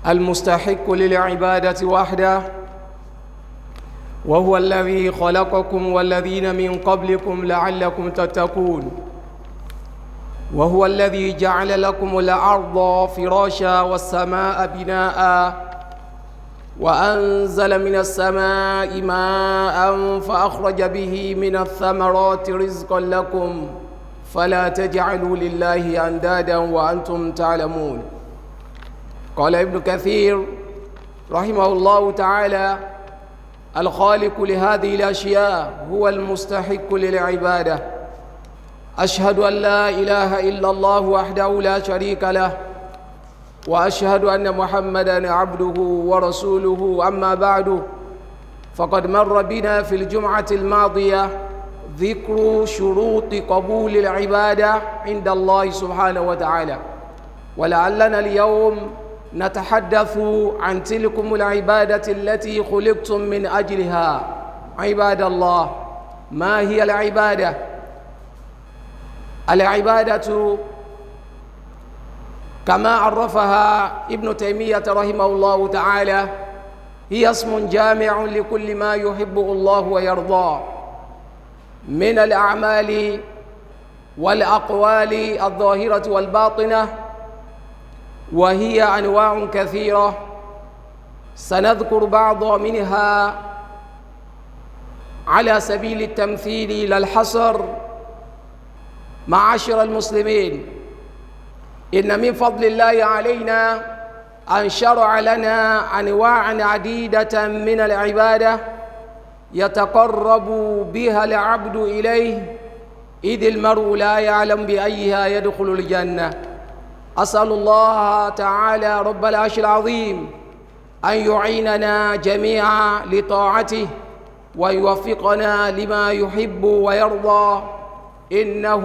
المستحق للعبادة وحده، وهو الذي خلقكم والذين من قبلكم لعلكم تتقون، وهو الذي جعل لكم الأرض فراشا والسماء بناء، وأنزل من السماء ماء فأخرج به من الثمرات رزقا لكم فلا تجعلوا لله أندادا وأنتم تعلمون. قال ابن كثير رحمه الله تعالى: الخالق لهذه الأشياء هو المستحق للعبادة. أشهد أن لا إله إلا الله وحده لا شريك له، وأشهد أن محمدًا عبده ورسوله. أما بعد، فقد مر بنا في الجمعة الماضية ذكر شروط قبول العبادة عند الله سبحانه وتعالى، ولعلنا اليوم نتحدث عن تلكم العبادة التي خلقتم من أجلها. عباد الله، ما هي العبادة؟ العبادة كما عرفها ابن تيمية رحمه الله تعالى هي اسم جامع لكل ما يحبه الله ويرضاه من الأعمال والأقوال الظاهرة والباطنة، وهي أنواع كثيرة سنذكر بعض منها على سبيل التمثيل لا الحصر. معاشر المسلمين، إن من فضل الله علينا أن شرع لنا أنواعا عديدة من العبادة يتقرب بها العبد إليه، إذ المرء لا يعلم بأيها يدخل الجنة. أسأل الله تعالى رب العرش العظيم أن يعيننا جميعا لطاعته ويوفقنا لما يحب ويرضى، إنه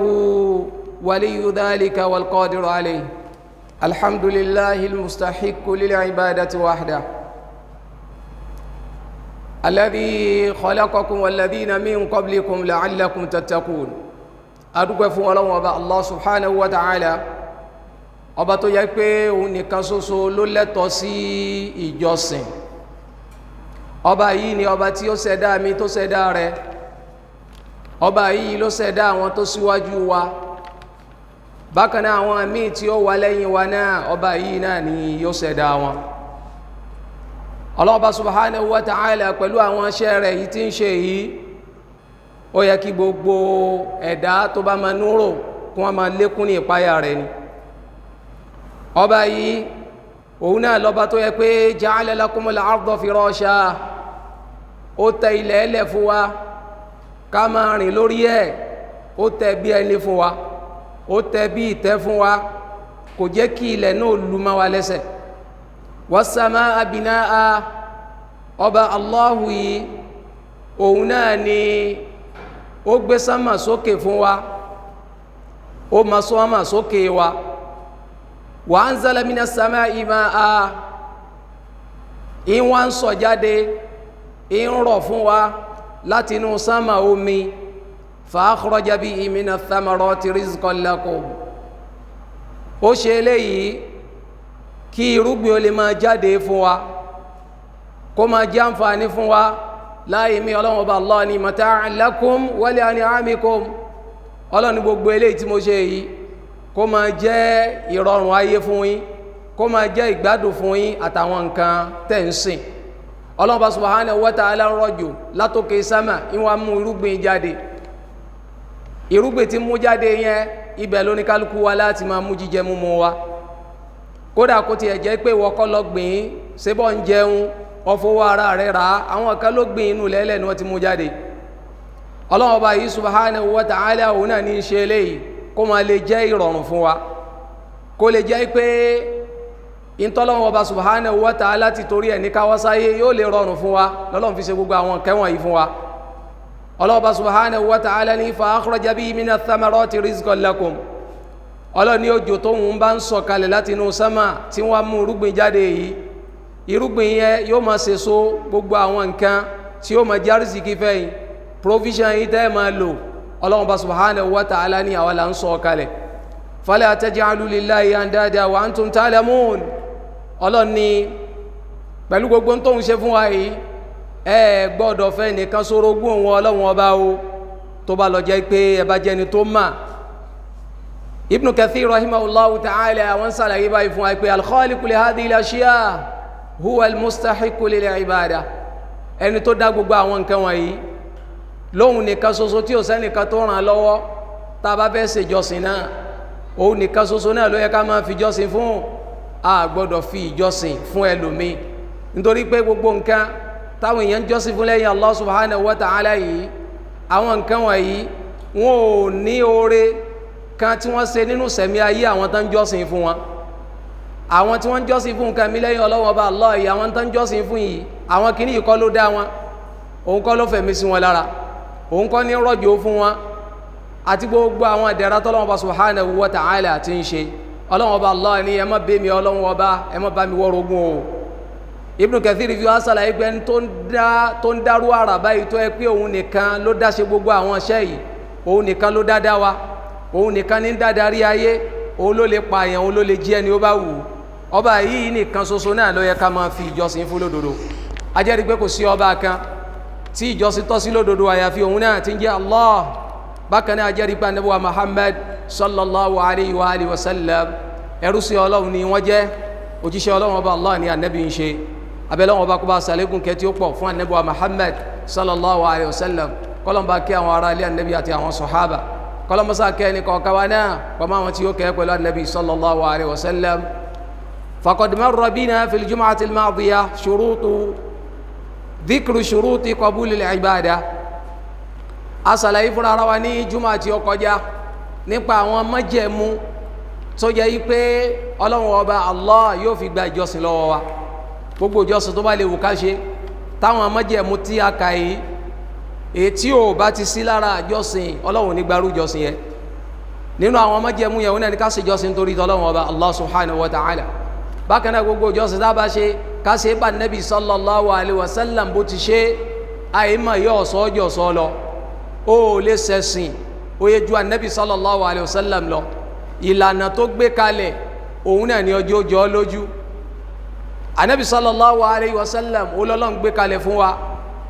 ولي ذلك والقادر عليه. الحمد لله المستحق للعبادة وحده، الذي خلقكم والذين من قبلكم لعلكم تتقون. adúpẹ́ fún Ọlọ́run Ọba Allah subhanahu wa ta'ala, ọba tó yẹ pé òun nìkan ṣoṣo ló lẹ́tọ̀ọ́ sí ìjọsìn. Ọba yìí ni ọba tí ó ṣẹ̀dá mi tó ṣẹ̀dá rẹ̀. Ọba yìí ló ṣẹ̀dá àwọn tó síwájú wa, bákan náà àwọn míì tí ó wà lẹ́yìn wa náà, ọba yìí náà ni yóò ṣẹ̀dá wọn. Allah subhanahu wa ta'ala pẹ̀lú àwọn iṣẹ́ rẹ̀ yìí tí ń ṣe yìí, ó yẹ kí gbogbo ẹ̀dá tó bá máa núrò kí wọ́n máa lékún ní ìpáyà rẹ̀ ni. Ọba yìí òun náà lọ́ba tó yẹ pé ja'ala lakumul arda firasha, ó tẹ ilẹ̀ ẹlẹ̀ fún wa ká máa rìn lórí ẹ̀, ó tẹ bí ẹni fún wa, ó tẹ bí ìtẹ́ fún wa, kò jẹ́ kí ilẹ̀ náà lù mọ́ wa lẹ́sẹ̀. Was-samaa binaa, ọba Allahu yìí òun náà ni ó gbé sánmà sókè fún wa, ó ma sánmà sókè wa. Wa anzala minas samaa'i maa, ìwọ̀n sọ jáde ń rọ̀ fún wa láti inú sánmà omi. Fa akhraja bihi minath thamarati rizqan lakum, ó ṣe eléyìí kí irúgbìn ó lè máa jáde fún wa, kó máa jẹ́ àǹfààní fún wa. Láyé mi Ọlọ́run Ọba Allah ni mata'an lakum wa li an'amikum, Ọlọ́run ní gbogbo eléyìí tí mo ṣe yìí kó máa jẹ́ ìrọ̀rùn ayé fún yín, kó máa jẹ́ ìgbádùn fún yín àtàwọn nǹkan tẹ́ ń sìn. Ọlọ́run Ọba subhanahu wa ta'ala rọ̀jò látòkè sámà, ìwọ̀n mú irúgbìn jáde. Irúgbìn tí mú jáde yẹn, ibẹ̀ ló ní kálukú wa láti máa mú jíjẹ múmu wa. Kódà kó tiẹ̀ jẹ́ pé wọ́n kọ́ lọ gbìn, ṣébọ̀ ń jẹun, ọfọwọ́ ara rẹ̀ rà, àwọn kan ló gbìn inú lẹ́lẹ̀ ni wọ́n ti mú jáde. Ọlọ́run Ọba yìí subhanahu wa ta'ala òun náà ní ṣe eléyìí kó máa lè jẹ́ ìrọ̀rùn fún wa, kó lè jẹ́ pé ìntọ́lọ́run Ọba subhanahu wa ta'ala ti torí ẹ̀ ní káwásáyé yóò lè rọrùn fún wa, lọ́lọ́run fi ṣe gbogbo àwọn kẹwọ̀n yìí fún wa. Ọlọ́run Ọba subhanahu wa ta'ala ní fa akhraja bihi minath thamarati rizqan lakum, Ọlọ́run ní òjò tó ń bá ń sọ̀kalẹ̀ láti inú sánmà tí wọ́n mú irúgbìn jáde yìí, irúgbìn yẹn yóò máa ṣèso gbogbo àwọn nǹkan tí yóò máa jẹ́ àrísìkí fẹ́yìn, provision yìí tẹ́ máa lò. Ọlọ́run Ọba subhanahu wa ta'ala ní àwa là ń sọ kalẹ̀. Fala taj'alu lillahi andada wa antum ta'lamun, Ọlọ́run ní pẹ̀lú gbogbo tó ń ṣe fún wa yìí ẹ gbọ́dọ̀ fẹ́ nìkan sorogún òun Ọlọ́run ọba o tó bá lọ jẹ́ pé ẹ bá jẹ́ni tó mà. Ibn Kathir rahimahullahu ta'ala àwọn sàlàyé báyìí fún wa pé al-khaliqu li hadhihi al-ashya huwa al-mustahiqu lil-ibada, ẹni tó dá gbogbo àwọn nǹkan wọ̀nyí lóhun nìkan ṣoṣo tí ò sẹ́nìkan tó ràn lọ́wọ́ tá a bá fẹ́ ṣe ìjọsìn náà òun nìkan ṣoṣo náà ló yẹ ká máa fi ìjọsìn fún, a gbọ́dọ̀ fi ìjọsìn fún ẹlòmíì nítorí pé gbogbo nǹkan táwọn èèyàn ń jọ́sìn fún lẹ́yìn Allah subhanahu wa ta'ala yìí àwọn nǹkan wọ̀nyí wọn ò ní oore kan tí wọ́n ṣe nínú sẹ̀mí ayé àwọn tó ń jọ́sìn fún wọn. Àwọn tí wọ́n ń jọ́sìn fún nǹkan mi lẹ́yìn Ọlọ́hun Ọba Allah yìí àwọn tó ń jọ́sìn fún yìí àwọn kìíní yìí kọ́ ló dá wọn, òun kọ́ ló fẹ̀mí sí wọn lára, òun kọ́ ní rọ̀jò fún wọn àti gbogbo àwọn ìdẹ̀ra tọ́lọ́hun Ọba subhanahu wa ta'ala ti ń ṣe. Ọlọ́hun Ọba Allah ní ẹ má bẹ́ mi Ọlọ́hun Ọba ẹ má bá mi wọ́rogún o. Ibn Kathir fi wá sàlàyé pé tó ń dárú àrà báyìí tó ẹ pé òun nìkan ló dá ṣe gbogbo àwọn iṣẹ́ yìí, òun nìkan ló dá wa, òun nìkan ní dáadáa ayé, òun ló lè pààyàn, òun ló lè jí ẹni ó bá wù. Ọba yìí nìkan ṣoṣo náà ló yẹ ká máa fi ìjọsìn fún lódodo. A jẹ́rìí pé kò sí ọba kan tí ìjọsìn tọ́ sí lódodo àyàfi òun náà tí ń jẹ́ Allah. Bákan náà a jẹ́rìí pé Ànábì wa Muhammad sallallahu alayhi wa alihi wa sallam ẹrú sí Ọlọ́run ni wọ́n jẹ́, òjíṣẹ́ Ọlọ́run Ọba Allah ni Ànábì ń ṣe. Abẹ́lẹ́ wọn bá kó bá sàlékún kẹtí ó pọ̀ fún Ànábì wa Muhammad sallallahu alayhi wa sallam, kọ́lọ́n bá kí àwọn ará ilé Ànábì àti àwọn sọ̀hábà, kọ́lọ́n bá sá kẹ́ ní kọ̀ọ̀kan wa náà pọ̀mọ́ àwọn tí ó kẹ́ pẹ̀lú Ànábì sallallahu alayhi wa sallam. فقد مر بنا في الجمعة الماضية ذكر شروط قبول العبادة. Asàlàyé fúnra ara wa ní jùmọ̀ tí ó kọjá nípa àwọn májẹ̀mú tó jẹ́ yí pé Ọlọ́run Ọba Allah yóò fi gba ìjọsìn lọ́wọ́ wa. Gbogbo ìjọsìn tó bá lè wù ká ṣe táwọn májẹ̀mú tí a kà yìí èyí tí ò bá ti sí lára ìjọsìn Ọlọ́run ní gbarú ìjọsìn yẹn. Nínú àwọn májẹ̀mú yẹn wọn náà ní ká ṣe ìjọsìn nítorí Ọlọ́run Ọba Allah subhanahu wa ta'ala. Bákan náà gbogbo ìjọsìn tá a bá ṣe ká ṣe bá Nabi sallallahu alayhi wa sallam bó ti ṣe àìmọ̀ yóò sọ ọjọ́ sọ lọ ó lè ṣẹ̀sìn ó yẹ ju Nabi sallallahu alayhi wa sallam lọ. Ìlànà tó gbé kalẹ̀ òun náà ni ọjọ́ jọ lójú. Nabi sallallahu alayhi wa sallam Ọlọ́run gbé kalẹ̀ fún wa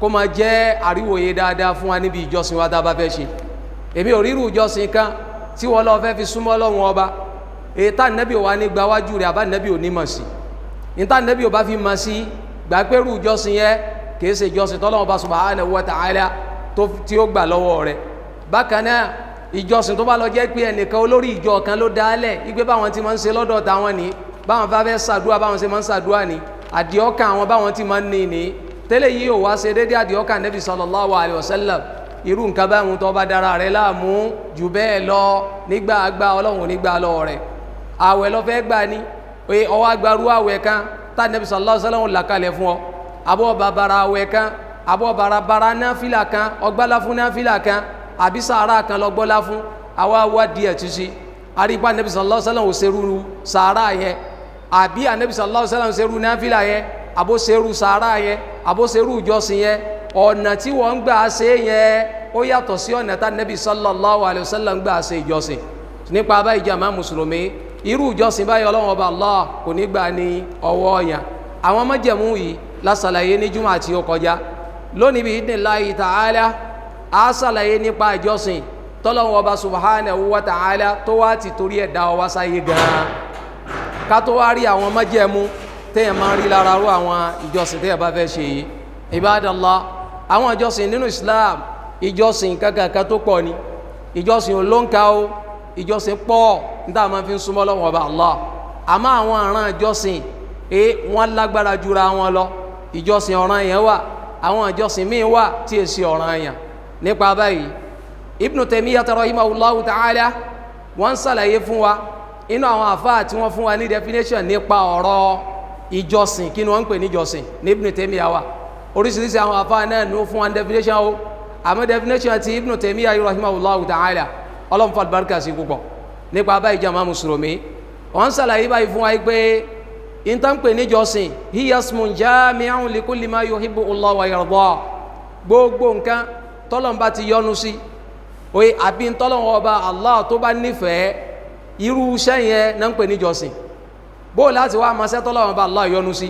kó máa jẹ́ àríwòye dáadáa fún wa níbi ìjọsìn wa tá a bá fẹ́ ṣe. Èmi ò rírù ìjọsìn kan tí wọ́n lọ fẹ́ fi súnmọ́ Ọlọ́run Ọba ètà nẹ́bí wa ní gbáwájú rẹ̀ àbá nẹ́bí ò ní mọ̀ sí níta nẹ́bí ò bá fi mọ̀ sí gbàgbẹ́rù ìjọsìn yẹn kìí ṣe ìjọsìn tọ́lọ́wọ́n bá subhanahu wa ta'ala tí ó gbà lọ́wọ́ rẹ̀. Bákan náà ìjọsìn tó bá lọ jẹ́ pé ẹnìkan olórí ìjọ kan ló dálẹ̀ igbe báwọn ti máa ń ṣe lọ́dọ̀ táwọn ní báwọn bá fẹ́ ṣàdúrà báwọn ṣe máa ń ṣàdúrà ní àdìọ́kàn àwọn báwọn ti máa ń ní tẹ́lẹ̀ yìí ò wá ṣe déédéé àdìọ́kàn nẹ́bí sallallahu alayhi wa sallam. Irú nǹkan báwọn tó bá dára rẹ̀ láàmú jù bẹ́ẹ̀ lọ nígbà àgbà Ọlọ́run nígbà lọ́wọ́ rẹ̀. Àwẹ̀ lọ fẹ́ gbà ní ọwọ́ agbárú àwẹ̀ kan tá Nabi sallallahu alaihi wasallam làkalẹ̀ fún ọ abọ́ bàbára àwẹ̀ kan abọ́ bàràbàrà náfìlà kan ọgbàlá fún náfìlà kan àbí sàárà kan lọ́gbọ́lá fún àwa wá díẹ̀ tí sí àrípa Nabi sallallahu alaihi wasallam òṣèrú sàárà yẹn àbí Nabi sallallahu alaihi wasallam òṣèrú náfìlà yẹn àbó ṣerú sàárà yẹn àbó ṣerú ìjọsìn yẹn ọ̀nà tí wọ́n ń gbà ṣe yẹn ó yàtọ̀ sí ọ̀nà tá Nabi sallallahu alaihi wasallam gbà ṣe ìjọsìn. Nípa abá ìjàmá mùsùlùmí irú ìjọsìn báyìí Ọlọ́run Ọba Allah kò ní gbà ní ọwọ́ ọ̀yàn. Àwọn májẹ̀mú yìí lásàlàyé ní jùmọ̀ àti ó kọjá. Lónìí bí idhnillahi ta'ala a sàlàyé nípa ìjọsìn tọ́lọ́run Ọba subhanahu wa ta'ala tó wá ti torí ẹ̀dá ọwá sáyé gan-an. Ká tó wá rí àwọn májẹ̀mú téèyàn máa ń rí lára rú àwọn ìjọsìn téèyàn bá fẹ́ ṣe yìí. Ibadallah àwọn ìjọsìn nínú Islam ìjọsìn kankan tó pọ̀ ni ìjọsìn olóńkà o ìjọsìn pọ̀ níta máa fi ń súnmọ́ Ọlọ́run Ọba Allah àmọ́ àwọn àrán ìjọsìn wọ́n lágbára jura wọn lọ. Ìjọsìn ọ̀ranyàn wà àwọn ìjọsìn míì wà tí èsì ọ̀ranyàn. Nípa báyìí Ibn Taymiyyah rahimahullahu ta'ala wọ́n ń sàlàyé fún wa inú àwọn àfáà tí wọ́n fún wa ní definition nípa ọ̀rọ̀ ìjọsìn kí ni wọ́n ń pè ní ìjọsìn ní Ibn Taymiyyah wà oríṣiríṣi àwọn àfáà náà ní ó fún wa ní definition o àmọ́ definition ti Ibn Taymiyyah rahimahullahu ta'ala Ọlọ́run fa àlùbáríkà sí púpọ̀. Nípa báyìí jàmá mùsùlùmí wọ́n sàlàyé báyìí fún wa pé ìtànpè níjọsìn hiya ismun jami'un li kulli ma yuhibbu Allah wa yarda. Gbogbo nǹkan tọ́lọ́run bá ti yọ́nú sí oye àbí tọ́lọ́run Ọba Allah tó bá nífẹ̀ẹ́ irú iṣẹ́ yẹn náà ń pè níjọsìn. bó láti wá mọ iṣẹ́ tọ́lọ́run ọba Allah yọ́nú sí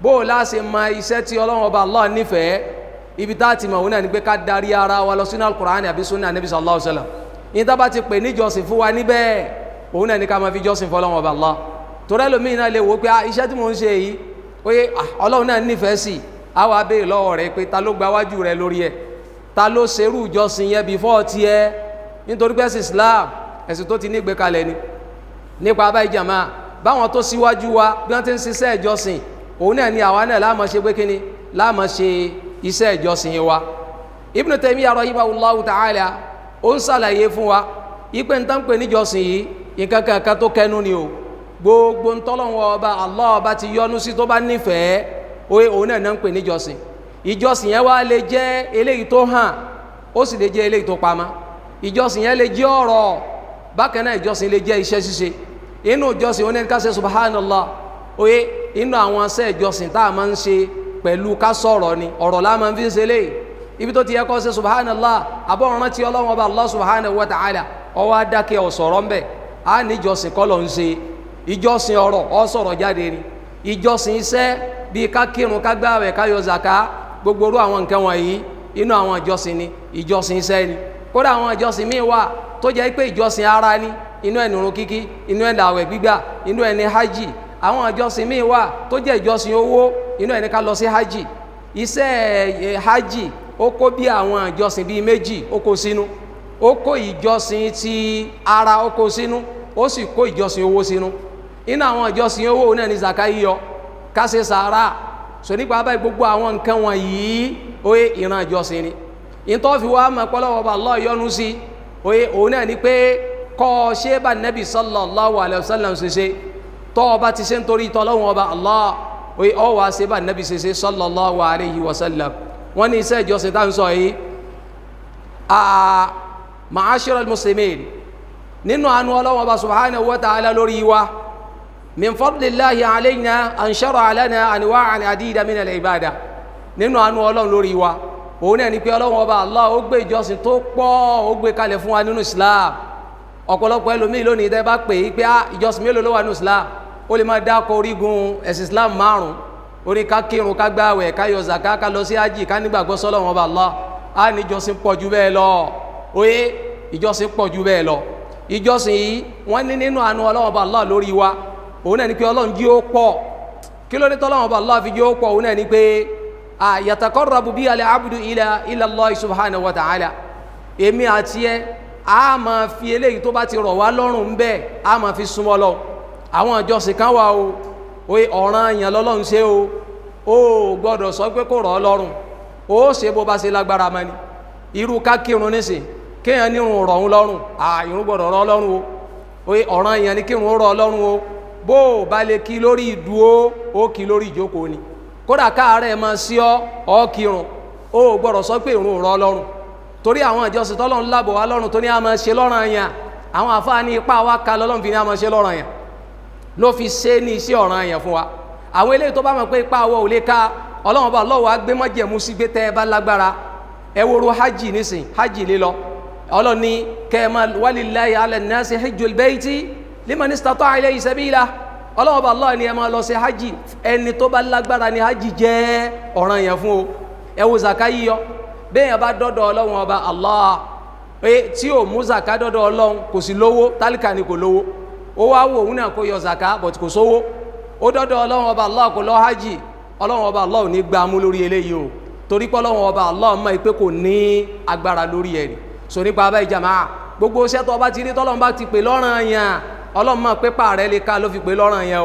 bó láti mọ iṣẹ́ tí ọlọ́run ọba Allah nífẹ̀ẹ́ ibi tá ti mọ̀ òun náà ni pé ká darí ara wa lọ sínú al-Qur'ani àbí sunna Nabi sallallahu alaihi wasallam ní tá bá ti pè níjọsìn fún wa níbẹ̀ òun náà ni ká máa fi jọ́sìn fọlọ́run ọba Allah torí ẹlòmíì náà lè wò pé iṣẹ́ tí mò ń ṣe yìí oye ọlọ́run náà nífẹ̀ẹ́ sí a wá béèrè lọ́wọ́ rẹ̀ pé ta ló gba wájú rẹ̀ lórí ẹ̀ ta ló ṣerú ìjọsìn yẹn before tiẹ̀ nítorí pé ẹ̀sìn Islam ẹ̀sìn tó ti ní ìgbékalẹ̀ ni nípa abá ìjàmá báwọn tó síwájú wa bí wọ́n ti ń ṣiṣẹ́ ìjọsìn òun náà ni àwa náà láàmọ́ ṣe pé kíni láàmọ́ ṣe iṣẹ́ ìjọsìn wa Ibn Taymiyyah rahimahullahu ta'ala ó ń ṣàlàyé fún wa ipe ń tán pè níjọsìn yìí nǹkan kankan tó kẹnu ni o gbogbo ntọ́lọ́wọ́ ọba Allah ọba ti yọ́nú sí tó bá nífẹ̀ẹ́ oye òun náà ń pè níjọsìn ìjọsìn yẹn wá lè jẹ́ eléyìí tó hàn ó sì lè jẹ́ eléyìí tó pamọ́ ìjọsìn yẹn lè jẹ́ ọ̀rọ̀ bákan náà ìjọsìn lè jẹ́ iṣẹ́ ṣíṣe inú ìjọsìn ó ní ká ṣe subhanallah oye inú àwọn iṣẹ́ ìjọsìn tá a máa ń ṣe pẹ̀lú ká sọ̀rọ̀ ni ọ̀rọ̀ la máa ń fi ṣe léyìí ibi tó ti yẹ kó ṣe subhanallah àbọ̀ ọ̀ràn tí Ọlọ́run ọba Allah subhanahu wa ta'ala ọwọ́ adákẹ́ ọ̀sọ̀rọ̀ ń bẹ̀ á ní ìjọsìn kọ́ ló ń ṣe ìjọsìn ọ̀rọ̀ ó sọ̀rọ̀ jáde ni ìjọsìn iṣẹ́ bíi ká kírun ká gbààwẹ̀ ká yọ zaka gbogbo orú àwọn nǹkan wọ̀nyí inú àwọn ìjọsìn ni ìjọsìn iṣẹ́ ni kódà àwọn ìjọsìn míì wà tó jẹ́ pé ìjọsìn ara ni inú ẹ̀ nìrun kíkí inú ẹ̀ làwẹ̀ gbígbà inú ẹ̀ ní hajj àwọn ìjọsìn míì wà tó jẹ́ ìjọsìn owó inú ẹ̀ ní ká lọ sí hajj iṣẹ́ hajj ó kó bí àwọn ìjọsìn bíi méjì ó kó sínú ó kó ìjọsìn ti ara ó kó sínú ó sì kó ìjọsìn owó sínú inú àwọn ìjọsìn owó náà ní zaka yíyọ ká ṣe sàárà so nípa báyìí gbogbo àwọn nǹkan wọ̀nyí oye ìran ìjọsìn ni ìtọ́ fi wá mọ̀ pọ́lọ́wọ́ bá Allah yọ́nú sí oye òun náà ni pé kọ́ ṣe bá nẹ́bì sallallahu alaihi wasallam ṣe tọ́ ọba ti ṣe ń torí tọ́lọ́wọ́ ọba Allah oye ọ wá ṣe bá nẹ́bì ṣe sallallahu alaihi wasallam wọ́n ní iṣẹ́ ìjọsìn tá ń sọ yìí ma'ashiral muslimin nínú àánú Ọlọ́hun Ọba subhanahu wa ta'ala lórí wa min fadlillahi alayna an shara'a lana anwa'an adida min al-ibada nínú àánú Ọlọ́hun lórí wa òun náà ni pé Ọlọ́hun Ọba Allah ó gbé ìjọsìn tó pọ̀ ó gbé kalẹ̀ fún wa nínú Islam ọ̀pọ̀lọpọ̀ ẹlòmíì lónìí tẹ́ bá pè é pé ìjọsìn mélòó ló wà nínú Islam ó lè máa dákọ̀ orígun ẹ̀sìn Islam márùn orí ká kírun ká gbààwẹ̀ ká yọ zaka ká lọ sí hajj ká nígbàgbọ́ s'Ọlọ́hun Ọba Allah á ní ìjọsìn pọ̀ jù bẹ́ẹ̀ lọ oye ìjọsìn pọ̀ jù bẹ́ẹ̀ lọ ìjọsìn yìí wọ́n ní nínú àánú Ọlọ́hun Ọba Allah lórí wa òun náà ni pé Ọlọ́run jí ó pọ̀ kí ló dé t'Ọlọ́hun Ọba Allah fi jí ó pọ̀ òun náà ni pé yataqarrabu biha al-abdu ila Allah subhanahu wa ta'ala èmi àti ẹ a máa fi eléyìí tó bá ti rọ̀ wá lọ́rùn ń bẹ́ẹ̀ a máa fi súnmọ́ lọ àwọn ìjọsìn kan wà o oye ọ̀ranyàn lọ́lọ́run ṣe o ó gbọ́dọ̀ sọ pé kò rọ̀ ọ́ lọ́rùn ó ṣe bó bá ṣe lágbára mọ́ ni irú ká kírun nísìn kéèyàn nírun rọ̀ ń lọ́rùn irun gbọ́dọ̀ rọ̀ ọ́ lọ́rùn o oye ọ̀ranyàn ni kírun rọ̀ ọ́ lọ́rùn o bó o bá lè kí lórí ìdúró ó kí lórí ìjókòó ni kódà káàárẹ̀ máa sí ọ kírun ó gbọ́dọ̀ sọ pé ìrun rọ̀ ọ́ lọ́rùn torí àwọn ìjọsìn tọ́lọ́run lábọ̀ wá lọ́rùn tó ní a máa ṣe lọ́ranyàn àwọn àfáà ní ipá wa ká lọ́lọ́run fi ní a máa ṣe lọ́ranyàn ló fi ṣe ní iṣẹ́ ọ̀ranyàn fún wa àwọn eléyìí tó bá mọ̀ pé ipá wa ò lè ká Ọlọ́run bá lọ́wọ́ agbé mọ́jẹ̀mú sí gbé tẹ́ ẹ bá lágbára ẹ woro hajj nísìn hajj lé lọ Ọlọ́run ní kẹ́ẹ̀mà walillahi ala nnasi hajjul bayti liman istata'a ilayhi sabila Ọlọ́run bá lọ́wọ́ ni ẹ máa lọ sí hajj ẹni tó bá lágbára ni hajj jẹ́ ọ̀ranyàn fún o ẹ wo zaka yíyọ bẹ́ẹ̀ bá dọ́dọ̀ Ọlọ́run Ọba Allah tí ò mú zaka dọ́dọ̀ Ọlọ́run kò sí lówó tálíkà ni kò lówó ó wá wò òun náà kó yọ zaka but kò sówó ó dọ́dọ̀ Ọlọ́run Ọba Allah kò lọ hajj Ọlọ́run Ọba Allah ò ní gbámú lórí eléyìí o torí pé Ọlọ́run Ọba Allah mọ̀ pé kò ní agbára lórí ẹ̀rí so nípa abẹ́ ìjàmá gbogbo iṣẹ́ tó bá ti rí tọ́lọ́run bá ti pè lọ́ranyàn Ọlọ́run mọ̀ pé pààrẹ lè ká ló fi pè lọ́ranyàn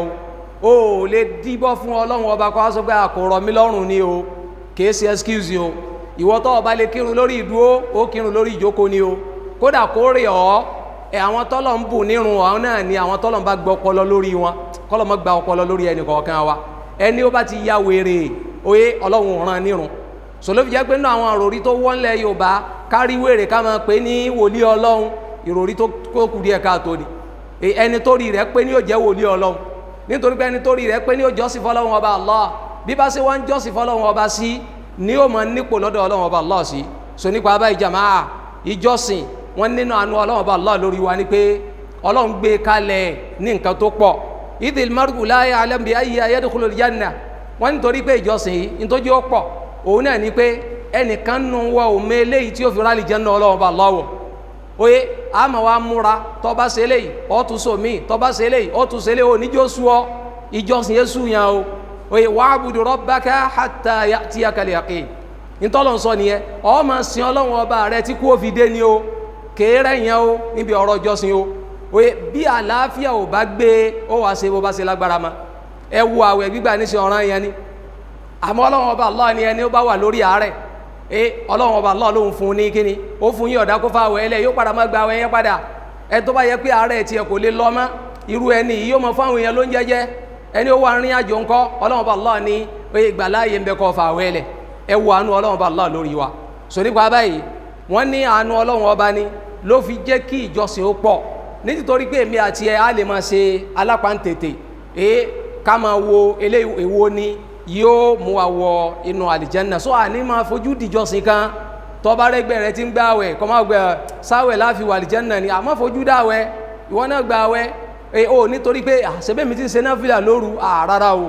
o ó lè díbọ́ fún Ọlọ́run Ọba kó wá sọ pé kò rọ̀ mí lọ́rùn ni o kìí ṣe excuse o ìwọ tó bá lè kírun lórí ìdúró ó kírun lórí ìjókòó ni o kódà kó rè ọ́ àwọn tọ́lọ̀ ń bù nírun ọ̀hún náà ni àwọn tọ́lọ̀ ń bá gbọ́ ọpọlọ lórí wọn kọ́lọ̀ mọ́ gba ọpọlọ lórí ẹnì kọ̀ọ̀kan wa ẹni ó bá ti ya wèrè oyé Ọlọ́run ràn nírun sọlọ́ fi jẹ́ pé nínú àwọn ìròrí tó wọ́nlẹ̀ Yorùbá kárí wèrè ká máa pè ní wòlíì Ọlọ́run ìròrí tó kù díẹ̀ káàtó ni ẹni tó rí rẹ̀ pé ní yóò jẹ́ wòlíì Ọlọ́run nítorí pé ẹni tó rí rẹ̀ pé ní yóò jọ́sìn fọ́lọ́run Ọba Allah bí bá ṣe wọ́n ń jọ́sìn fọ́lọ́run Ọba sí ní ó mọ̀ nípò lọ́dọ̀ Ọlọ́run Ọba Allah sí so nípa abá ìjàmáà ìjọsìn wọn nínú àánú Ọlọ́run Ọba Allah lórí wa ni pé Ọlọ́run gbé kalẹ̀ ní nǹkan tó pọ̀ idhil mar'u la ya'lam bi ayyi yadkhulul janna wọ́n nítorí pé ìjọsìn yìí nítorí ó pọ̀ òun náà ni pé ẹnìkan nù wa ò mọ eléyìí tí ó fi rálì Janna Ọlọ́run bá lọ́wọ́ oye àmọ́ wa múra tọ́ba ṣe eléyìí ọ̀tún sómi tọ́ba ṣe eléyìí ọ̀tún ṣe eléyìí oníjó sú ọ ìjọsìn yẹn yàn o oye wa'budu rabbaka hatta ya'tiyakal yaqin ntọ́lọ̀ sọ nìyẹn ọ máa sin Ọlọ́run ọba rẹ tí kú ó fi dé ni o kéèrè yẹn o níbi ọ̀rọ̀ ìjọsìn o oye bí àlàáfíà ò bá gbé ó wàá ṣe bó bá ṣe lágbára ma ẹ wo àwẹ̀ gbígbà níṣẹ́ ọ̀ràn yẹn ni àmọ́ Ọlọ́run ọba Allah ni ẹni ó bá wà lórí àárẹ̀ Ọlọ́run ọba Allah lóhun fún un ní kíni ó fún yín ọ̀dà kó fà wẹ̀ ẹlẹ́ yóò padà má gba àwẹ̀ yẹn padà ẹ tó bá yẹ pé àárẹ̀ tiẹ̀ kò lè lọ mọ́ irú ẹni yìí yóò mọ fáwọn èèyàn ló ń jẹ́jẹ́ ẹni ó wà rìn àjò ńkọ́ Ọlọ́run ọba Allah ni oye ìgbàláyé ń bẹ kó fà wẹ̀ ẹlẹ́ ẹ wo àánú Ọlọ́run ọba Allah lórí wa sọ nípa báyìí wọ́n ní àánú Ọlọ́run ọba ni ló fi jẹ́ kí ìjọsìn ó pọ̀ nítorí pé èmi àti ẹ á lè máa ṣe alápáǹtètè ká máa wo èwo ni yóò mú wa wọ inú àlìjẹ́nà so àní máa fojú dìjọsìn kan tọ́ba rẹ́gbẹ́ rẹ ti ń gbààwẹ̀ kọ́ máa gbẹ sáwẹ̀ láfi wà àlìjẹ́nà ni àmọ́ fojú dáwẹ̀ ìwọ náà gbààwẹ̀ o nítorí pé àṣẹbẹ́ mi ti ń ṣe náfìlà lóru rárá o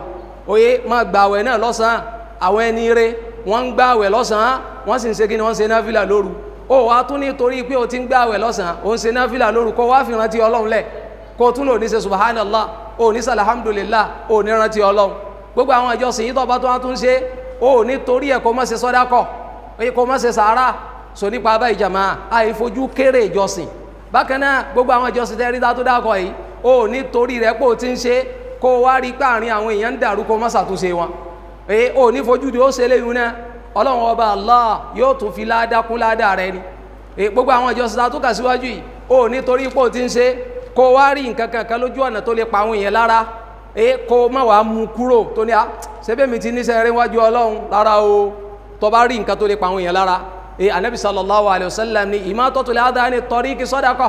oye máa gbààwẹ̀ náà lọ́sàn-án àwọn ẹni rẹ wọ́n ń gbààwẹ̀ lọ́sàn-án wọ́n sì ń ṣe kí ni wọ́n ń ṣe náfìlà lóru ó wàá tún nítorí pé o ti ń gbààwẹ̀ lọ́sàn-án o ń ṣe náfìlà lóru kó wá fi rántí Ọlọ́run lẹ̀ kó o tún lò ní ṣe subhanallah o ní alhamdulillah o ní rántí Ọlọ́run gbogbo àwọn ìjọsìn yìí tó bá tó wá tún ṣe o nítorí ẹ̀ kó má ṣe sọ́dákọ̀ kó má ṣe sàárà so nípa abá ìjàmá àìfojú kéré ìjọsìn bákan náà gbogbo àwọn ìjọsìn tẹ́rí tó dákọ̀ yìí o nítorí rẹ̀ pé o ti ń ṣe kó wá rí páàrin àwọn èèyàn ń dàrú kó má ṣàtúnṣe wọn o ní fojú di ó ṣe léyìn náà Ọlọ́run ọba Allah yóò tún fi ládàá kún ládàá rẹ ni gbogbo àwọn ìjọsìn tó kà síwájú yìí o nítorí pé o ti ń ṣe kó wá rí nǹkan kankan lójú ọ̀nà tó lè pa àwọn èèyàn lára kó má wàá mú kúrò tó ní ṣebí mi ti níṣẹ́ rẹ̀ wájú Ọlọ́run lára o tó bá rí nǹkan tó lè pa àwọn èèyàn lára anabi sallallahu alayhi wa sallam ni imatatul adhani tariqi sadaqa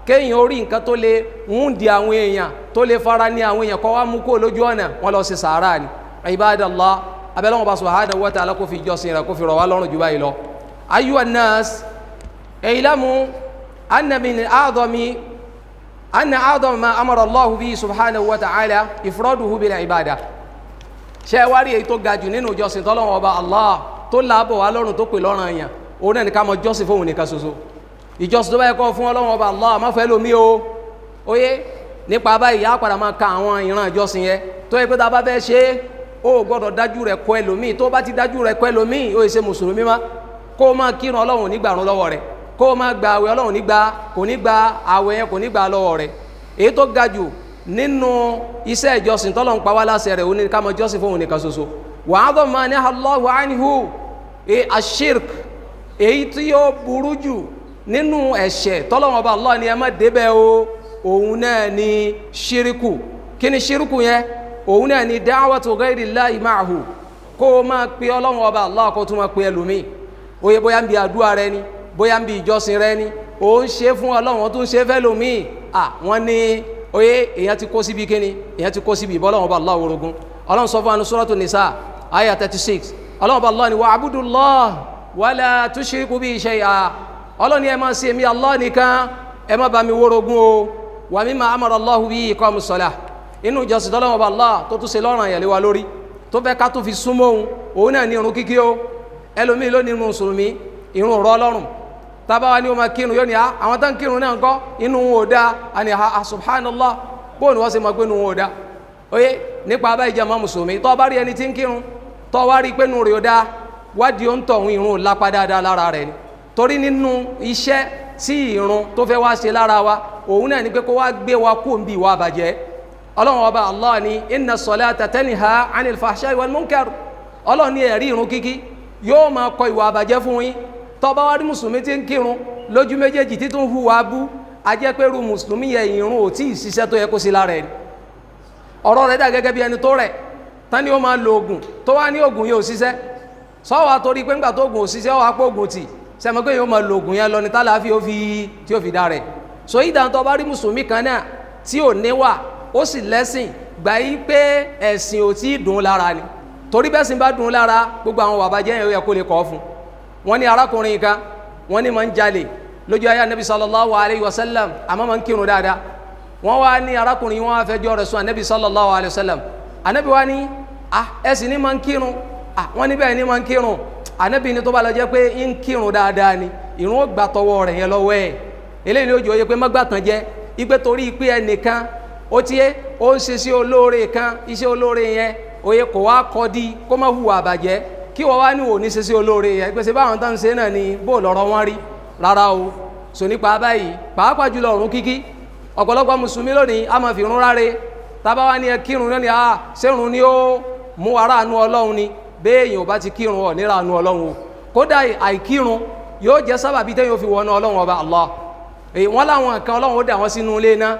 kéèyàn ó rí nǹkan tó lè ń di àwọn èèyàn tó lè fara ní àwọn èèyàn kó wá mú kó lójú ọ̀nà wọn lọ sí sàárà ni ibadallah abẹ́lẹ́wọ̀n bá subhanahu wa ta'ala kó fi jọ́sìn rẹ̀ kó fi rọ̀ wá lọ́rùn jù báyìí lọ ayyuhan nas i'lamu anna min a'zami أن أعظم ما أمر الله به سبحانه وتعالى إفراده بالعبادة ṣé wá rí èyí tó ga jù nínú ìjọsìn tọ́lọ́run ọba Allah tó láàbọ̀ wá lọ́rùn tó pè lọ́rùn èèyàn òun náà ní ká mọ jọ́sìn fóun nìkan ṣoṣo ìjọsìn tó bá yẹ kó fún Ọlọ́run ọba Allah má fẹ́ lómi o oyé nípa báyìí á padà máa ka àwọn ìran ìjọsìn yẹn tó yẹ pé tá a bá fẹ́ ṣe é ó gbọ́dọ̀ dájú rẹ̀ kọ́ ẹlòmíì tó bá ti dájú rẹ̀ kọ́ ẹlòmíì ó yẹ ṣe mùsùlùmí má kó o máa kírun Ọlọ́run nígbàrún lọ́wọ́ rẹ̀ kó o máa gba àwẹ̀ Ọlọ́run kò ní gba àwẹ̀ yẹn kò ní gba lọ́wọ́ rẹ̀ èyí tó ga jù nínú iṣẹ́ ìjọsìn tọ́lọ̀ ń pa wá láṣẹ rẹ̀ òní ká máa jọ́sìn fún òun nìkan ṣoṣo wa a'dhamu ma naha Allahu anhu ashirk èyí tí yóò burú jù nínú ẹ̀ṣẹ̀ tọ́lọ̀ wọn bá Allah ni ẹ má débẹ̀ o òun náà ni ṣíríkù kí ni ṣíríkù yẹn òun náà ni da'watu ghayrillahi ma'ahu kó o máa pe Ọlọ́run ọba Allah kó tún máa pe ẹlòmíì oye bóyá ń bi àdúrà rẹ ni bóyá ń bi ìjọsìn rẹ ni ó ń ṣe fún Ọlọ́run ó tún ṣe fẹ́ lòmíì wọ́n ní oye èyàn ti kó síbi kíni èyàn ti kó síbi ìbọ́lọ́wọ́n bá Allah orogún Ọlọ́run sọ fún Suratu Nisa ayah 36 Ọlọ́run bá Allah ni wa'budullah wala tushriku bihi shay'a Ọlọ́run ni ẹ máa ṣe èmi Allah nìkan ẹ má bá mi wórogún o wa mimma amara Allahu bihi iqamus salah inú ìjọsìn tọ́lọ́wọ́n bá Allah tó tún ṣe lọ́rùn àyẹ̀lẹ́ wa lórí tó fẹ́ ká tó fi súnmọ́ òun náà ní irun kíkí o ẹlòmíì ló ní irun mùsùlùmí irun rọ́ lọ́rùn tábàwá ni o ma kírun yóò ní àwọn tán kírun náà ńkọ́ inú wọn ò dá àní subhanallah bóun ni wọ́n ṣe máa gbé inú wọn ò dá oye nípa abáyé jẹ́ ọmọ mùsùlùmí tó bá rí ẹni tí ń kírun tó wá rí pé inú rẹ̀ ò dá wádìí ó ń tọ̀hún irun lápá dáadáa lára rẹ̀ ni torí nínú iṣẹ́ tí irun tó fẹ́ wá ṣe lára wa òun náà ni pé kó wá gbé wa kó ń bí ìwà àbàjẹ́ Ọlọ́run ọba Allah ni inna salata tanha anil fahsha'i wal munkar Ọlọ́run ní ẹ̀rí irun kíkí yóò máa kọ ìwà àbàjẹ́ fún yín tó bá wá rí mùsùlùmí tí ń kírun lójú méjèèjì tí tún hùwà bú a jẹ́ pé irú mùsùlùmí yẹ ìrun ò tí ì ṣiṣẹ́ tó yẹ kó sí lára ẹ̀ ọ̀rọ̀ rẹ̀ dà gẹ́gẹ́ bí ẹni tó rẹ̀ tán ni ó máa lo oògùn tó wá ní oògùn yóò ṣiṣẹ́ sọ́wọ́ torí pé ńgbà tó oògùn ò ṣiṣẹ́ wà pé oògùn tì sẹ́mi pé yóò máa lo oògùn yẹn lọ ní tálàáfí tí ó fi dá rẹ̀ so ìdá tó bá rí mùsùlùmí kan náà tí ò níwà ó sì lẹ́sìn gbà yí pé ẹ̀sìn ò tí ì dùn lára ni torí bẹ́sìn bá dùn lára gbogbo àwọn wàbàjẹ́ yẹn ó yẹ kó lè kọ́ fún wọ́n ní arákùnrin kan wọ́n ní máa ń jalè lójú ayé anabi sallallahu alayhi wa sallam àmọ́ máa ń kírun dáadáa wọ́n wá ní arákùnrin wọn fẹjọ́ rẹ̀ sùn anabi sallallahu alayhi wa sallam anabi wá ní ẹ̀sìn ní máa ń kírun wọ́n níbẹ̀ ní máa ń kírun anabi ní tó bá lọ jẹ́ pé ń kírun dáadáa ni ìrun ó gbà tọwọ́ rẹ̀ yẹn lọ́wọ́ ẹ̀ eléyìí ni ó jẹ́ pé mọ́gbàtàn jẹ́ ipe torí pé ẹnìkan ó tiẹ̀ ó ń ṣe sí olóore kan iṣẹ́ olóore yẹn òye kò wá kọ́ di kó má hùwà àbàjẹ́ kí wọ́n wá ní òní ṣe sí olóore yẹn pèsè báwọn tó ń ṣe náà ni bó lọ́rọ̀ wọn rí rárá o sò nípa báyìí pàápàá jùlọ ọ̀run kíkí ọ̀pọ̀lọpọ̀ mùsùlùmí lónìí a máa fi irun ráre tábà wá ní ẹ kírun náà ni ṣérun ni ó mú ara àánú ọlọ́run ni béèyàn ò bá ti kírun ọ̀ níra àánú ọlọ́run o kódà àìkírun yóò jẹ́ sábàbí téèyàn fi wọnú ọlọ́run ọba Allah wọ́n láwọn kan ọlọ́run ó dà wọ́n sínú ilé náà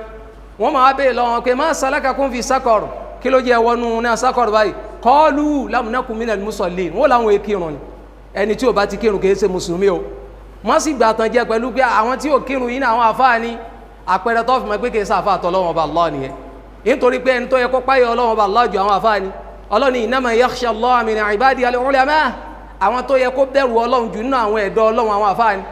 wọ́n máa bèèrè lọ́wọ́ pé ma salakakum fi sakar kí ló jẹ́ wọnú náà sakar báyìí qalu lam naku minal musallin wọ́n láwọn èkírun ni ẹni tí ò bá ti kírun kìí ṣe mùsùlùmí o wọ́n sì gbà tán jẹ́ pẹ̀lú pé àwọn tí ò kírun yìí náà àwọn àfáà ni àpẹẹrẹ tó fi mọ̀ pé kìí ṣe àfáà tọ́lọ́wọ́n ọba Allah nìyẹn nítorí pé ẹni tó yẹ kó páyọ ọlọ́wọ́n ọba Allah ju àwọn àfáà ni ọlọ́ni innama yakhsha Allah min ibadihi al-ulama àwọn tó yẹ kó bẹ̀rù ọlọ́run jù nínú àwọn ẹ̀dọ́ ọlọ́run àwọn àfáà ni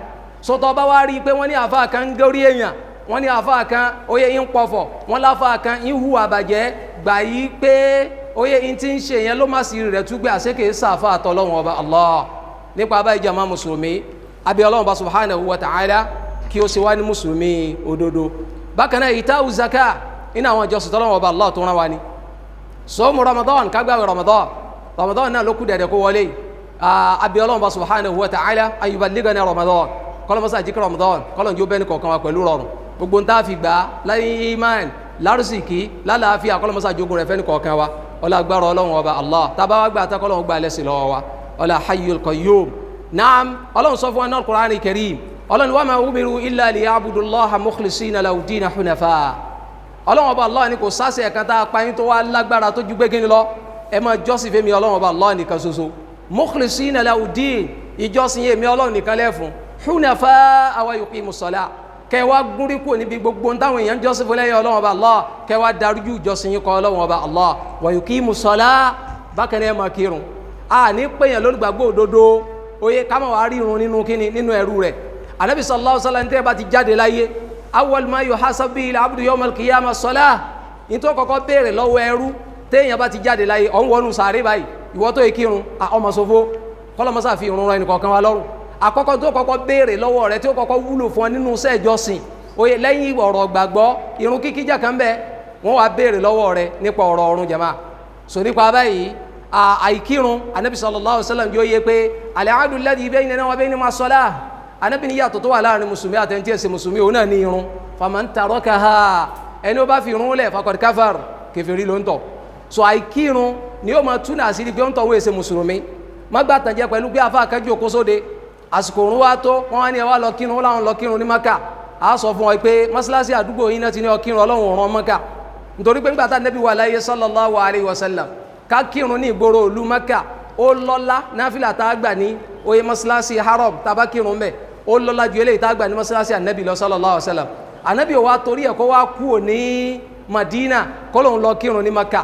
sọtọ́ bá wá rí i pé wọ́n ní àfáà kan ń górí èèyàn wọ́n ní àfáà kan oyè ń pọ̀fọ̀ wọ́n láfáà kan ń hu àbàjẹ́ gbà yí pé oyè ń ti ń ṣe yẹn ló má sí rẹ̀ túgbẹ́ àṣekè sàfáà tọ́lọ́run ọba Allah nípa báyìí jàmá mùsùlùmí abẹ́ ọlọ́run bá subhanahu wa ta'ala kí ó ṣe wá ní mùsùlùmí òdodo bákan náà ìtàwù zaka iná àwọn ìjọsìn tọ́lọ́run ọba Allah tó rán wa ni sọ́mu Ramadan kágbáwé Ramadan náà ló kú dẹ̀dẹ̀ kó wọlé abẹ́ ọlọ́run bá subhanahu wa ta'ala an yuballighana Ramadan kọlọmọsá jíkẹ́ Ramadan kọlọ̀ jó bẹ́ẹ̀ ní kọ̀ọ̀kan wa pẹ̀lú rọrùn gbogbo ń tá fi gbà láyé iman lárúsìkí lálàáfíà kọlọmọsá jogun rẹ̀ fẹ́ ní kọ̀ọ̀kan wa ọlá agbára ọlọ́run ọba Allah tábà wá gbà tá kọlọ́run gbà lẹ́sìn lọ́wọ́ wa ọlá hayyul qayyum naam ọlọ́run sọ fún wa náà Qur'an karim ọlọ́run wa ma umiru illa liya'budullaha mukhlisina lahu dina hunafa ọlọ́run ọba Allah ni kò sáṣẹ ẹ̀kan tá a pa yín tó wá lágbára tó ju gbé kíni lọ ẹ máa jọ́sìn fẹ́mi ọlọ́run ọba Allah nìkan ṣoṣo mukhlisina lahu din ìjọsìn yẹmi ọlọ́run nìkan lẹ́fún hunafa awa yuqimu sala kẹwa gúnrí kò níbi gbogbo táwọn èèyàn jọ́sìn fún lẹ́yìn ọlọ́run ọba Allah kẹwa darújú jọ́sìn yín kọ́ ọlọ́run ọba Allah wa yuqimu sala bákan náà máa kírun a ní pèyàn lólùgbàgbọ́ òdodo oyè ká máa wá rí irun nínú kíni nínú ẹrú rẹ̀ anabi sallallahu alaihi wasallam tẹ́ bá ti jáde láyé awwal ma yuhasabu bihi al-abdu yawm al-qiyamah salah nítorí kọ́kọ́ béèrè lọ́wọ́ ẹrú téèyàn bá ti jáde láyé ọ̀n wọnú sàárè báyìí ìwọ tó yẹ kírun ọmọ sọfọ kọlọmọsá fi irun rọ ẹnì kọ̀ọ̀kan wa lọ́rùn àkọ́kọ́ tó kọ́kọ́ béèrè lọ́wọ́ rẹ̀ tí ó kọ́kọ́ wúlò fún ọ nínú iṣẹ́ ìjọsìn oyè lẹ́yìn ọ̀rọ̀ gbàgbọ́ irun kíkí jà kan bẹ́ẹ̀ wọ́n wá béèrè lọ́wọ́ rẹ̀ nípa ọ̀rọ̀ ọ̀run jama so nípa báyìí àìkírun anabi sallallahu alaihi wasallam yóò yẹ pé al-ahdu alladhi baynana wa baynahum as-salah anabi ní yàtọ̀ tó wà láàrin mùsùlùmí àtẹ̀ntì ẹ̀sìn mùsùlùmí òun náà ní irun faman tarakaha ẹni ó bá fi irun lẹ̀ faqad kafar kèfèrí ló ń tọ̀ so àìkírun ni ó máa túnà àṣírí pé ó ń tọ̀ wọ́n èsè mùsùlùmí má gbàtàn jẹ́ pẹ̀lú pé àfa àkájú òkú sóde àsìkò òrùn wa tó wọ́n wá ní ẹ wá lọ kírun ó láwọn lọ kírun ní maka a sọ fún ọ pé mọ́sálásí àdúgbò yín náà ti ní ọ kírun ọlọ́run ọ̀ràn maka nítorí pé nígbà tá nẹ́bí wà láyé sallallahu alayhi wa sallam ká kírun ní ìgboro ìlú maka ó lọ́lá náfìlà tá a gbà ní oyè mọ́sálásí haram tá a bá kírun bẹ́ẹ̀ ó lọ́lá ju eléyìí tá a gbà ní mọ́sálásí ànẹ́bí lọ sallallahu alayhi wa sallam ànẹ́bí wa torí ẹ̀ kó wá kú ò ní Madina kó lóun lọ kírun ní maka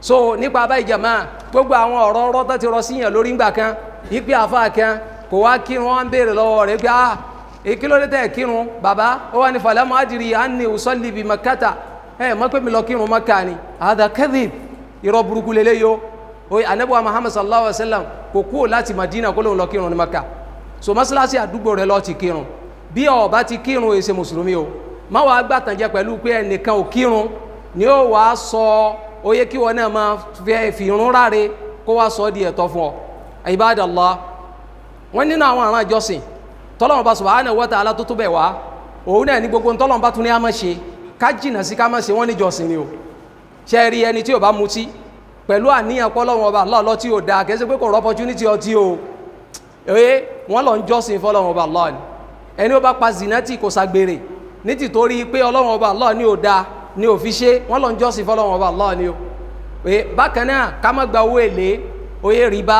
so nípa abáyé jama gbogbo àwọn ọ̀rọ̀ ọ̀rọ̀ tó ti rọ síyàn lórí ńgbà kan ìpè àfa kan kò wá kírun wọn béèrè lọ́wọ́ rẹ̀ pé èkìlódé tẹ̀ kírun bàbá ó wà ní falamu adiri anni usalli bi makata mọ́ pé mi lọ kírun maka ni hadha kadhib irọ́ burúkú lélẹ́ yo oye anabuwa Muhammad sallallahu alaihi wa sallam kò kúrò láti Madina kó lóun lọ kírun ní maka so mọ́sálásí àdúgbò rẹ̀ lọ ti kírun bí ó bá ti kírun èsè mùsùlùmí o má wàá gbàtànjẹ pẹ̀lú pé ẹnìkan ò kírun ni ó wàá sọ oye kí wọn náà máa fi irun ráre kó wá sọ di ẹ̀tọ́ fún ọ ibadallah wọn nínú àwọn àrùn àjọsìn tọ́lọ́wọ́n bá subhanahu wa ta'ala tó tó bẹ̀ wá òun náà ní gbogbo tọ́lọ́wọ́n bá tún ní a máa ṣe ká jìnà sí ká máa ṣe wọ́n ní jọsìn ni o ṣe rí ẹni tí ò bá mutí pẹ̀lú àníyàn pọ́lọ́wọ́n ọba Allah tí ò dáa kẹsí pé kò rọ opportunity ọtí o wọ́n lọ ń jọsìn fọ́lọ́wọ́n ọba Allah ni ẹni ó bá pa zinati kò ṣàgbèrè ní tìtorí pé ọlọ́wọ́n ọba Allah ní ò dáa ní ò fi ṣe wọ́n lọ ń jọsìn fọ́lọ́wọ́n ọba Allah ni o bákan náà ká má gba owó èlé rìbá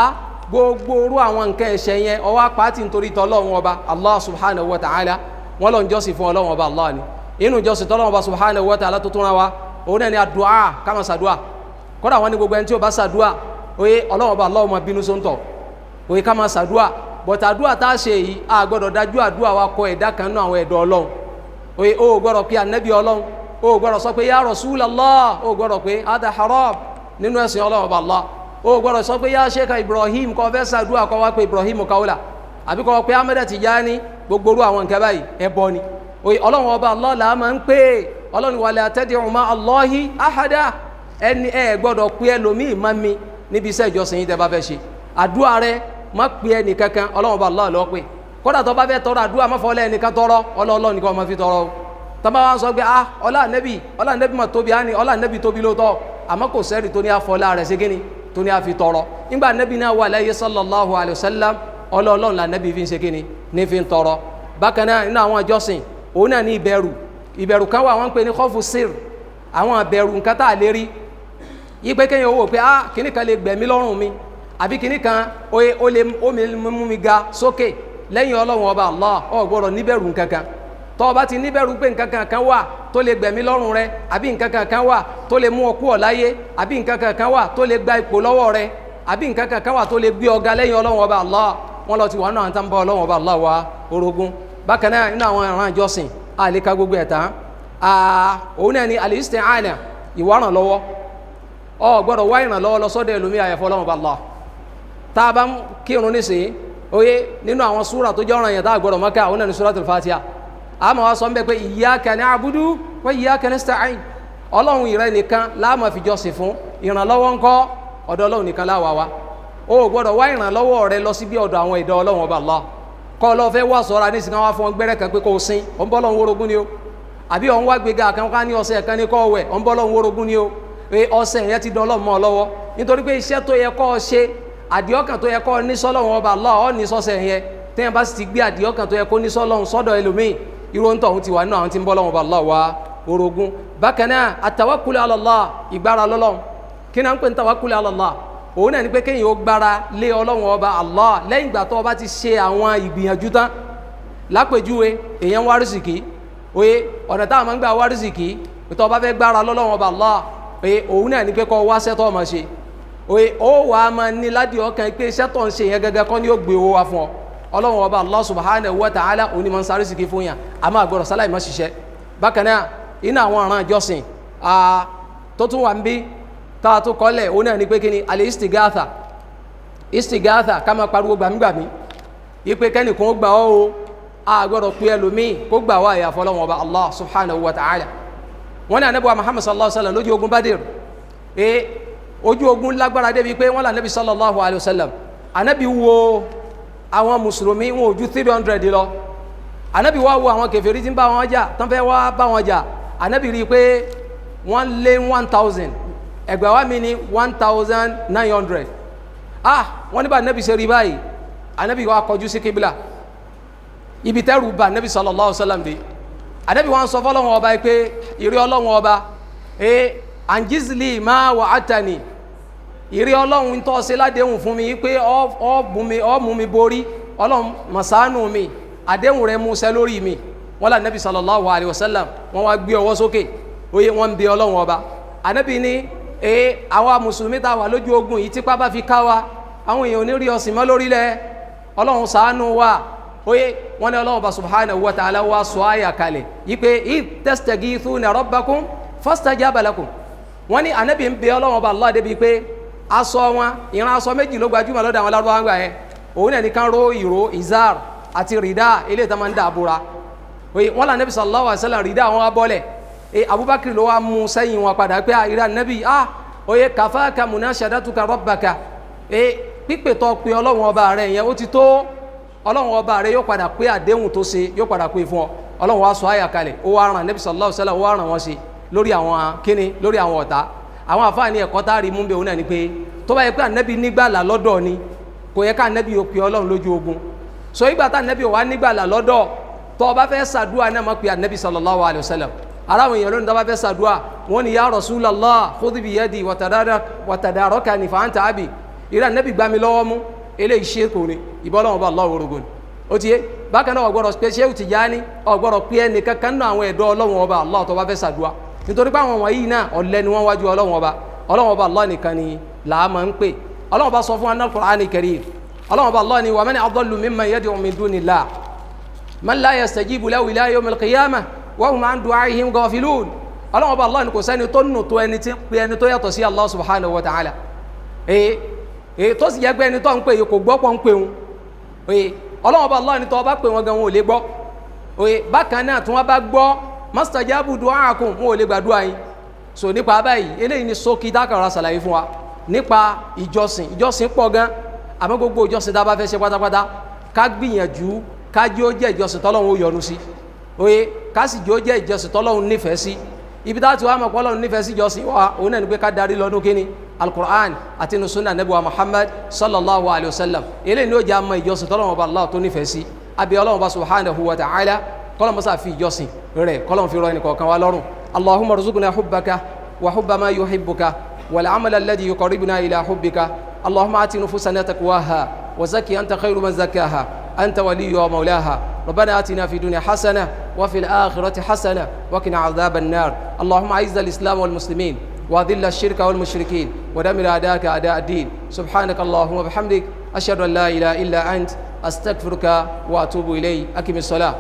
gbogbo orú àwọn nǹkan ẹ̀ṣẹ̀ yẹn ọwọ́ apáàtì nítorí tọ́lọ́wọ́n ọba Allah subhanahu wa ta'ala wọ́n lọ ń jọ́sìn fún ọlọ́wọ́n ọba Allah ni inú jọ́sìn tọ́lọ́wọ́n ọba subhanahu wa ta'ala tó tún ra wa òun náà ni àdúà ká máa ṣàdúà kódà wọ́n ní gbogbo ẹni tí ó bá ṣàdúà ọlọ́wọ́n ọba Allah máa bínú sóńtọ̀ ká máa ṣàdúà bọ̀tà àdúà tá a ṣe yìí a gbọ́dọ̀ dájú àdúà wa kọ ẹ̀dá kan náà àwọn ẹ̀dọ́ ọlọ́run ó gbọ́dọ̀ pé ànábì ọlọ́run ó gbọ́dọ̀ sọ pé ya Rasulallah, ó gbọ́dọ̀ pé ada haram nínú ẹ̀sìn Ọlọ́run ọba Allah, ó gbọ́dọ̀ sọ pé ya Sheikh Ibrahim kó fẹ́ ṣàdúrà kó wá pé Ibrahim Kaula àbí kó pé Ahmed Tijani, gbogbo orú àwọn nǹkan báyìí ẹbọ ni. Ọlọ́run ọba Allah là máa ń pè Ọlọ́run wala tad'u ma'a Allahi ahada, ẹni ẹ gbọ́dọ̀ pé ẹlòmíì má mi níbi iṣẹ́ ìjọsìn yìí tẹ́ bá fẹ́ ṣe àdúrà rẹ má pè ẹnì kankan Ọlọ́run ọba Allah ló pè. Kódà tó bá fẹ́ tọrọ àdúrà má fọlẹ́ ẹnìkan tọrọ Ọlọ́run nìkan má fi tọrọ. Tọ́ba wa sọ pé ọlá ànẹ́bì mà tóbi á ní ọlá ànẹ́bì tóbi lóòótọ́, àmọ́ kò sẹ́rì tó ní àfọlá rẹ̀ ṣe kíni tó ní àfi tọrọ. Nígbà ànẹ́bì náà wà láyé sallallahu alayhi wa sallam, Ọlọ́run là ànẹ́bì fi ń ṣe kíni ní fi ń tọrọ. Bákan náà nínú àwọn ìjọsìn òun náà ní ìbẹ̀rù kan wà wọ́n ń pè ní khawfu sir, àwọn ìbẹ̀rù nǹkan tá a lè rí yí pé kéèyàn wò pé kíní kan lè gbẹ̀mí lọ́rùn mi àbí kíní kan ó lè mú mi ga sókè lẹ́yìn Ọlọ́run ọba Allah, ó gbọ́dọ̀ níbẹ̀rù nǹkan kan. Tó o bá ti níbẹ̀rù pé nǹkan kan wà tó lè gbẹ̀mí lọ́rùn rẹ àbí nǹkan kan wà tó lè mú ọ kúrò láyé àbí nǹkan kan wà tó lè gba ipò lọ́wọ́ rẹ àbí nǹkan kan wà tó lè gbé ọ̀gá lẹ́yìn Ọlọ́run ọba Allah, wọn lọ ti wà náà tán bá Ọlọ́run ọba Allah wa orogún. Bákan náà nínú àwọn ìran ìjọsìn àlèkà gbogbo ẹ̀ tán òun náà ni al-isti'ana, ìwà ìrànlọ́wọ́. Ọ gbọ́dọ̀ wá ìrànlọ́wọ́ lọ sọ́dọ̀ ẹlòmíì àyàfọ́ Ọlọ́run ọba Allah. Tá a bá ń kírun nísìnyí oye nínú àwọn súrà tó jẹ́ ọ̀ranyàn tá a gbọ́dọ̀ máa kà òun náà ni suratul Fatiha. Àmọ́ wa sọ ń bẹ pé iyyaka na'budu wa iyyaka nasta'in, Ọlọ́run ìrẹ nìkan la máa fi jọ́sìn fún, ìrànlọ́wọ́ ńkọ́ ọ̀dọ̀ Ọlọ́run nìkan la wà wá. O gbọ́dọ̀ wá ìrànlọ́wọ́ rẹ lọ sí bí ọ̀dọ̀ àwọn ìdọ̀ Ọlọ́run ọba Allah. Kọ́ lọ fẹ́ wá sọ́ra ní ìsìnká wá fún ọgbẹ́rẹ́ kan pé kó o sin ọ̀ ń bọ́ Ọlọ́run wórogún ni o, àbí ọ̀ ń wá gbéga kan ká ní ọṣẹ kan ní kọ́ wẹ̀ ọ̀ ń bọ́ Ọlọ́run wórogún ni o, ọṣẹ yẹn ti dán Ọlọ́run mọ́ ọ lọ́wọ́, nítorí pé iṣẹ́ tó yẹ kọ́ ọ ṣe àdìọ́kàn tó yẹ kọ́ ọ ní sọ́lọ́run ọba Allah ọ ní sọ́sẹ̀ yẹn téèyàn bá sì ti gbé àdìọ́kàn tó yẹ kó ní sọ́lọ́run sọ́dọ̀ ẹlòmíì irú ń tọ̀hún ti wà nínú àwọn tí ń bọ́ Ọlọ́run ọba Allah wa orogún. Bákan náà at-tawakkul ala Allah, ìgbára lọ́lọ́run. Kí ni à ń pè ní tawakkul ala Allah? Òun náà ni pé kéèyàn ó gbára lé Ọlọ́run ọba Allah lẹ́yìn ìgbà tó bá ti ṣe àwọn ìgbìyànjú tán. Lápèjúwe èèyàn wá rìsìkì, oye ọ̀nà táwọn máa ń gbà wá rìsìkì, tó bá fẹ́ gbára lọ́lọ́run ọba Allah, oye òun náà ni pé kó wá sẹ́tọ̀ máa ṣe, oye ó wà á máa ní ládìí ọkàn pé sẹ́tọ̀ ń ṣe yẹn gẹ́gẹ́ kọ́ ni ó gbé owó wá fún ọ. Ọlọ́run ọba Allah subhanahu wa ta'ala òní máa ń sáré sìkì fún yàn, àmọ́ àgbọ̀dọ̀ sáláì má ṣiṣẹ́. Bákan náà iná àwọn ọ̀ràn ìjọsìn tó tún wà ń bí tá a tó kọ́lẹ̀ òun náà ni pé kí ni al-istighatha, ká máa pariwo gbàmígbàmí ipe kẹ́nìkan ó gbà ọ́ o, àgbọ̀dọ̀ pé ẹlòmíì kó gbà wá àyàfọ́ Ọlọ́run ọba Allah subhanahu wa ta'ala. Wọ́n ní Ànábì wa Muhammad sallallahu alaihi wasallam lójú ogun Badr, ojú ogun lágbára débi pé wọ́n là Ànábì sallallahu alaihi wasallam, Ànábì wo àwọn mùsùlùmí wọn ò ju 300 lọ, Ànábì wá wo àwọn kèfèrí tí ń bá wọn jà tán fẹ́ wá bá wọn jà, Ànábì rí i pé wọ́n lé 1000, ẹgbẹ́ wa mi ní 1900. Wọ́n ní bá Ànábì ṣe rí báyìí, Ànábì wá kọjú sí kíbílà, ibi tẹ́rù bá Ànábì sallallahu alaihi wasallam dé. Ànábì wọ́n sọ fọ́lọ́wọ́n ọba pé ìrí Ọlọ́run ọba anjizli ma wa'atani, ìrí Ọlọ́run tó ṣe ládéhùn fún mi pé ọ mú mi borí, Ọlọ́run masánù mi, àdéhùn rẹ múṣẹ lórí mi. Wọ́n lá Ànábì sallallahu alaihi wasallam wọ́n wá gbé ọwọ́ sókè, oye wọ́n ń bí Ọlọ́run ọba. Ànábì ní àwa mùsùlùmí tá wà lójú ogun yìí tipa bá fi ká wa, àwọn èèyàn ò ní rí ọ̀sìn mọ́ lórílẹ̀, Ọlọ́run ṣàánú wa. Oye wọ́n ní Ọlọ́run bá subhanahu wa ta'ala wá sọ àyà kalẹ̀ yí pé id tastaghithuna rabbakum fastajaba lakum. Wọ́n ní Ànábì ń bẹ Ọlọ́run bá Allah débi pé aṣọ wọn ìran aṣọ méjì ló gbajúmọ̀ lọ́dọ̀ àwọn Lárúbáwá gbà yẹn, òun náà ní kan ró ìró izar àti rìdá ilé ìta máa ń dà búra. Oye wọ́n là Ànábì sallallahu alaihi wasallam rìdá wọn abọ́lẹ̀, Abubakar ló wá mú sẹ́yìn wọn padà pé ìrà Ànábì oye kafaka munashadatuka rabbaka, pípè tó pe Ọlọ́run ọba rẹ̀ yẹn ó ti tó, Ọlọ́run ọba rẹ̀ yóò padà pé àdéhùn tó ṣe yóò padà pé fún ọ. Ọlọ́run wá sọ àyà kalẹ̀, ó wá ràn Nabi sallallahu alaihi wasallam, ó wá ràn wọ́n sí lórí àwọn kíni, lórí àwọn ọ̀tá. Àwọn àfáàní ẹ̀kọ́ tá a rí mú bẹ́ẹ̀ òun náà ni pé tó bá yẹ pé Ànábì nígbàlà lọ́dọ̀ ni kò yẹ ká Ànábì yóò pe Ọlọ́run lójú ogun. So ìgbà tá Ànábì wà nígbàlà lọ́dọ̀, tó o bá fẹ́ ṣàdúà náà má pe Ànábì sallallahu alaihi wasallam. Aláwọn èèyàn lónìí tó bá fẹ́ ṣàdúà wọ́n ní ya Rasulallah khudh bi yadi wa tadarakani fa anta abi, ìrẹ́ Ànábì gbá mi lọ́wọ́ mú, eléyìí ṣe kò ní ìbọ́lọ́wọ́ bá Allah worogun. Ó ti yé bákan náà ọ̀gbọ́dọ̀ pé Shehu Tijani ọ̀gbọ́dọ̀ pé ẹnì kankan náà àwọn ẹ̀dọ́ Ọlọ́run ọba Allah tó bá fẹ́ ṣàdúà, nítorí pé àwọn wọ̀nyí náà ọ̀lẹ ni wọ́n wájú Ọlọ́run ọba Allah nìkan ni làá máa ń pè. Ọlọ́run ọba sọ fún wa ní Al-Qur'ani Karim, Ọlọ́run ọba Allah ni wa man adallu mimman yad'u min dunillah man la yastajibu lahu ila yawmil qiyamah wa hum an du'a'ihim ghafilun. ọlọ́run ọba Allah ni kò sẹ́ni tó nù tó ẹni tí ń pe ẹni tó yàtọ̀ sí Allah subhanahu wa ta'ala tó sì yẹ pé ẹni tó ń pè yìí kò gbọ́ pọ̀ ń pè wọn ọlọ́run ọba Allah ni tó bá pè wọn gan wọn ò lè gbọ́ bákan náà tí wọ́n bá gbọ́ mastajabu du'aakum wọn ò lè gbàdúrà yín so nípa báyìí eléyìí ni sókí dákàrà ṣàlàyé fún wa nípa ìjọsìn pọ̀ gan àmọ́ gbogbo ìjọsìn tá a bá fẹ́ ṣe pátápátá ká gbìyànjú ká jẹ́ ó jẹ́ ìjọsìn tọ́lọ́run ó yọ́nú sí ká sì jẹ́ ó jẹ́ ìjọsìn tọ́lọ́run nífẹ̀ẹ́ sí ibi tá a ti wá mọ̀ pọ́lọ́run nífẹ̀ẹ́ sí ìjọsìn wa òun náà ni pé ká darí lọ́dún kíní alukur'an àti nusunna nabi wa muhammad sallallahu alayhi wa sallam eléyìí ni ó jẹ́ àmọ́ ìjọsìn tọ́lọ́run ọba allah tó nífẹ̀ẹ́ sí àbí ọlọ́run ọba subhanahu wa ta'ala kọ́lọ́n mọ́sá fi ìjọsìn rẹ̀ kọ́lọ́n fi rọ ẹnì kọ̀ọ̀kan wa lọ́rùn allahumma rzuqna hubbaka wa hubba ma yuhibbuka wal amala alladhi yuqarribuna ila hubbika allahumma ati nufusana taqwaha wa zakki anta khayru man zakkaha anta waliyuha wa mawlaha ربنا آتنا في الدنيا حسنة وفي الآخرة حسنة وقنا عذاب النار اللهم أعز الإسلام والمسلمين وأذل الشرك والمشركين ودمر أعداءك أعداء الدين سبحانك اللهم وبحمدك أشهد أن لا إله إلا أنت أستغفرك وأتوب إليك أقم الصلاة